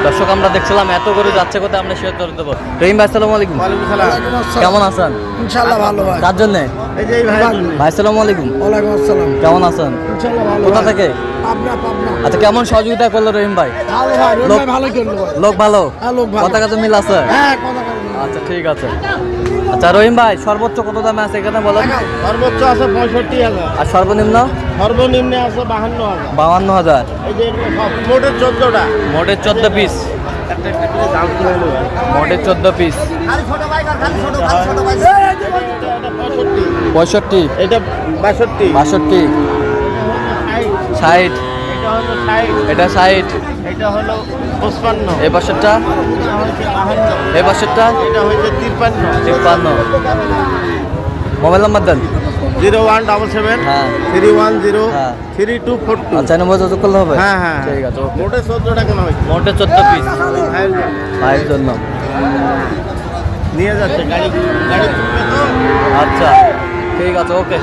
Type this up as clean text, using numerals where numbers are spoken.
দর্শক আমরা দেখছিলাম এত গরু যাচ্ছে কোথায়, আমরা শেয়ার করে দেবো। রহিম ভাই আসসালামু আলাইকুম। কেমন আছেন? ইনশাআল্লাহ ভালো ভাই। কার জন্য? এই যে এই ভাই। ভাই আসসালামু আলাইকুম। ওয়ালাইকুম আসসালাম। কেমন আছেন? ইনশাআল্লাহ ভালো। কোথা থেকে? পাবনা। আচ্ছা, কেমন সহযোগিতা করলো রহিম ভাই? ভালো ভাই, রহিম ভাই ভালো করলো ভাই। লোক ভালো? হ্যাঁ, লোক ভালো। কথা কাছে মিল আছে? হ্যাঁ, কথা বলুন। আচ্ছা ঠিক আছে। আচ্ছা রহিম ভাই, সর্বোচ্চ কত দামে আছে এখানে বলেন? সর্বোচ্চ আছে 65,000, আর সর্বনিম্ন? সর্বনিম্নে আছে 52,000। 52,000। এই যে মোটে 14টা, মোটে 14 পিস। একটা একটা করে দাম করে হলো ভাই। মোটে 14 পিস। খালি ছোট ভাই। এটা 65, 65, এটা 62, 62, 60, এটা হলো 60, এটা 60, এটা হলো 55, এই পাশেরটা, এটা হচ্ছে 52, এই পাশেরটা এটা হচ্ছে 53, 53। মোবাইল নাম্বার দেন। 0177 হ্যাঁ 310 হ্যাঁ। 3242। আচ্ছা নম্বর যোগাযোগ করলে হবে? হ্যাঁ হ্যাঁ ঠিক আছে, ওকে। মোটে 14 টাকা নয়, মোটে 14 পিস ভাইয়ের জন্য। নিয়ে যাচ্ছে গাড়ি তুলবে তো। আচ্ছা ঠিক আছে, ওকে।